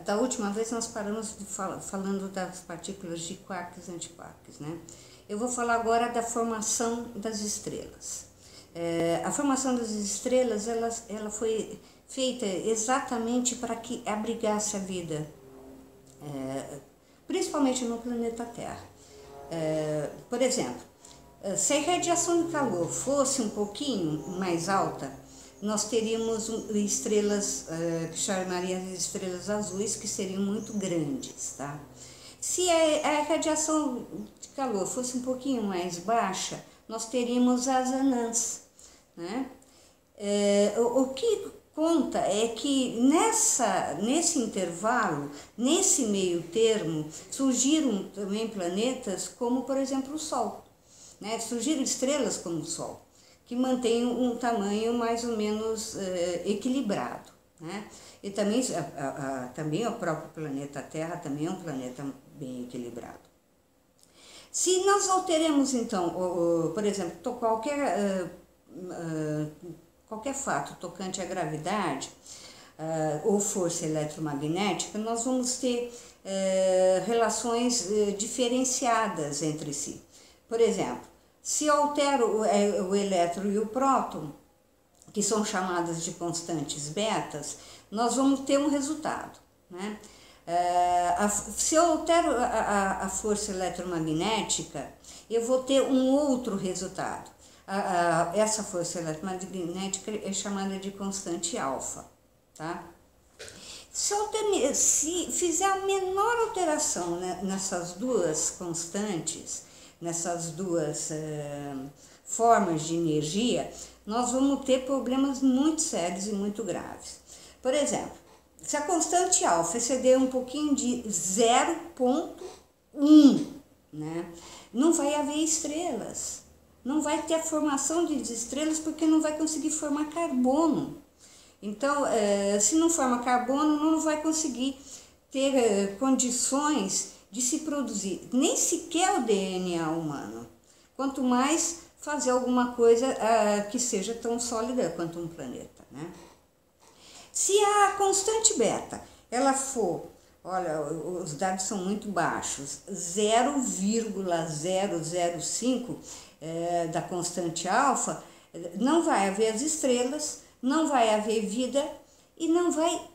Da última vez nós paramos falando das partículas de quarks e antiquarks, né? Eu vou falar agora da formação das estrelas. A formação das estrelas, ela foi feita exatamente para que abrigasse a vida, principalmente no planeta Terra. Por exemplo, se a radiação de calor fosse um pouquinho mais alta, nós teríamos estrelas que chamariam de estrelas azuis, que seriam muito grandes, tá? Se a radiação de calor fosse um pouquinho mais baixa, nós teríamos as anãs, né? O que conta é que nesse intervalo, nesse meio termo, surgiram também planetas como, por exemplo, o Sol, né? Surgiram estrelas como o Sol, que mantém um tamanho mais ou menos equilibrado, né? E também o próprio planeta Terra também é um planeta bem equilibrado. Se nós alteremos então, por exemplo, qualquer fato tocante à gravidade ou força eletromagnética, nós vamos ter relações diferenciadas entre si. Por exemplo, se eu altero o elétron e o próton, que são chamadas de constantes betas, nós vamos ter um resultado, né? Se eu altero a força eletromagnética, eu vou ter um outro resultado. Essa força eletromagnética é chamada de constante alfa, tá? Se fizer a menor alteração, né, nessas duas constantes, nessas duas formas de energia, nós vamos ter problemas muito sérios e muito graves. Por exemplo, se a constante alfa exceder um pouquinho de 0,1, né, não vai haver estrelas, não vai ter a formação de estrelas porque não vai conseguir formar carbono. Então, se não forma carbono, não vai conseguir ter condições de se produzir nem sequer o DNA humano, quanto mais fazer alguma coisa que seja tão sólida quanto um planeta, né? Se a constante beta, ela for, olha, os dados são muito baixos, 0,005 da constante alfa, não vai haver as estrelas, não vai haver vida e não vai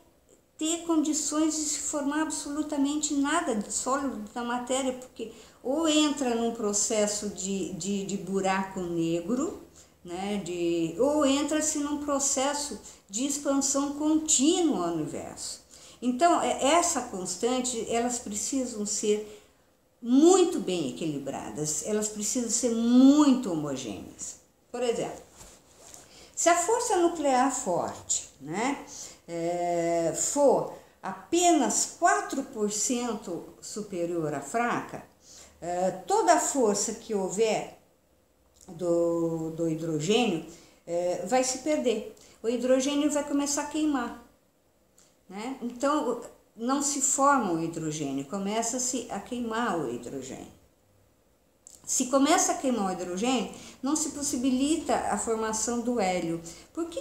ter condições de se formar absolutamente nada de sólido da matéria, porque ou entra num processo de buraco negro, né, ou entra-se num processo de expansão contínua ao universo. Então, essa constante, elas precisam ser muito bem equilibradas, elas precisam ser muito homogêneas. Por exemplo, se a força nuclear forte, né, for apenas 4% superior à fraca, toda a força que houver do hidrogênio vai se perder. O hidrogênio vai começar a queimar, né? Então, não se forma o hidrogênio, começa-se a queimar o hidrogênio. Se começa a queimar o hidrogênio, não se possibilita a formação do hélio. Por que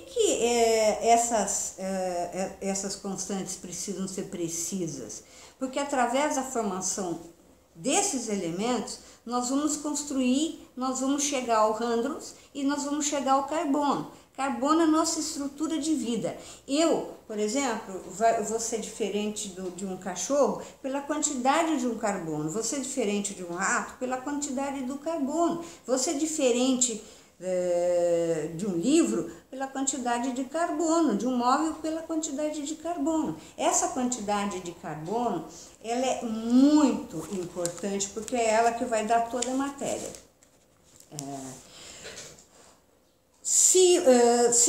essas constantes precisam ser precisas? Porque através da formação desses elementos, nós vamos construir, nós vamos chegar ao Andros e nós vamos chegar ao carbono. Carbono é a nossa estrutura de vida. Eu, por exemplo, vou ser diferente de um cachorro pela quantidade de um carbono. Vou ser diferente de um rato pela quantidade do carbono. Vou ser diferente de um livro pela quantidade de carbono, de um móvel pela quantidade de carbono. Essa quantidade de carbono, ela é muito importante porque é ela que vai dar toda a matéria. Se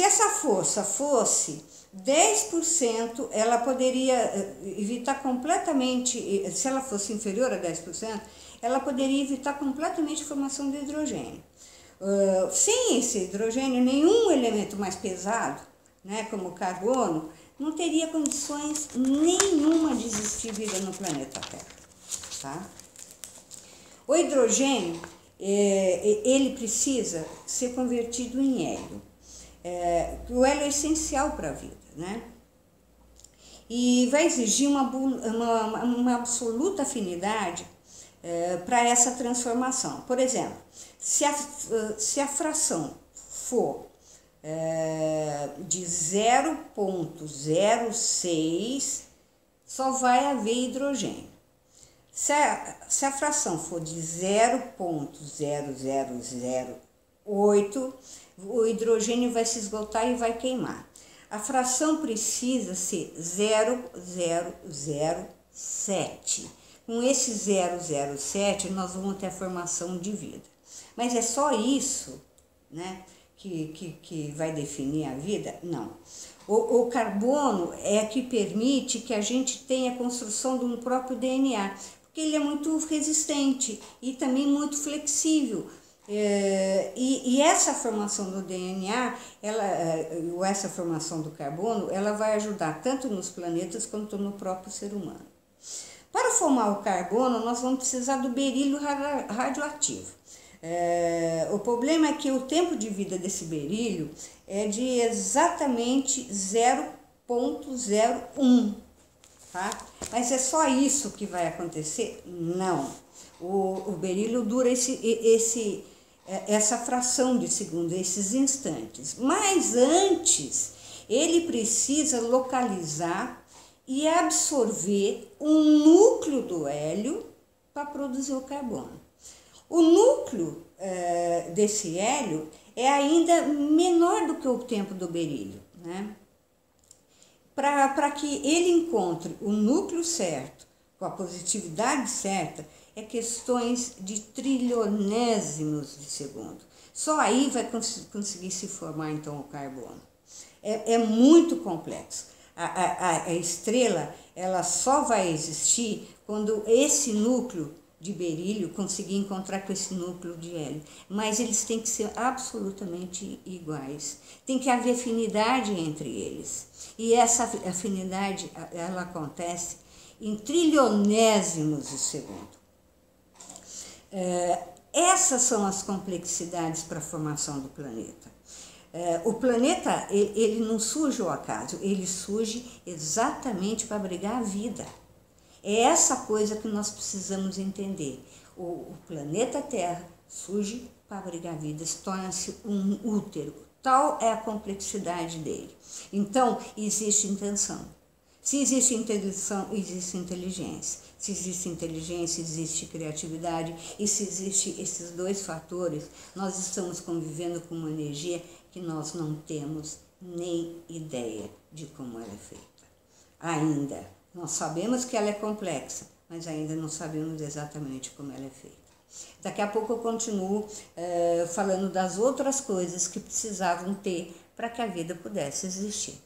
essa força fosse 10%, ela poderia evitar completamente, se ela fosse inferior a 10%, ela poderia evitar completamente a formação de hidrogênio. Sem esse hidrogênio, nenhum elemento mais pesado, né, como o carbono, não teria condições nenhuma de existir vida no planeta Terra, tá? O hidrogênio, ele precisa ser convertido em hélio. O hélio é essencial para a vida, né? e vai exigir uma absoluta afinidade para essa transformação. Por exemplo, se a fração for de 0,06, só vai haver hidrogênio. Se a fração for de 0,0008, o hidrogênio vai se esgotar e vai queimar. A fração precisa ser 0,007. Com esse 0,07 nós vamos ter a formação de vida. Mas é só isso, né, que vai definir a vida? Não. O carbono é que permite que a gente tenha a construção de um próprio DNA, porque ele é muito resistente e também muito flexível. E essa formação do DNA, essa formação do carbono, ela vai ajudar tanto nos planetas quanto no próprio ser humano. Para formar o carbono, nós vamos precisar do berílio radioativo. O problema é que o tempo de vida desse berílio é de exatamente 0,01, tá? Mas é só isso que vai acontecer? Não. O berílio dura essa fração de segundo, esses instantes. Mas antes, ele precisa localizar e absorver um núcleo do hélio para produzir o carbono. O núcleo desse hélio é ainda menor do que o tempo do berílio, né? Para que ele encontre o núcleo certo, com a positividade certa, é questões de trilionésimos de segundo. Só aí vai conseguir se formar então o carbono. É muito complexo. A estrela, ela só vai existir quando esse núcleo de berílio conseguir encontrar com esse núcleo de hélio. Mas eles têm que ser absolutamente iguais. Tem que haver afinidade entre eles. E essa afinidade, ela acontece em trilionésimos de segundo. Essas são as complexidades para a formação do planeta. O planeta, ele não surge ao acaso, ele surge exatamente para abrigar a vida. É essa coisa que nós precisamos entender. O planeta Terra surge para abrigar a vida, torna-se um útero. Tal é a complexidade dele. Então, existe intenção. Se existe intenção, existe inteligência. Se existe inteligência, existe criatividade. E se existem esses dois fatores, nós estamos convivendo com uma energia que nós não temos nem ideia de como ela é feita. Ainda. Nós sabemos que ela é complexa, mas ainda não sabemos exatamente como ela é feita. Daqui a pouco eu continuo falando das outras coisas que precisavam ter para que a vida pudesse existir.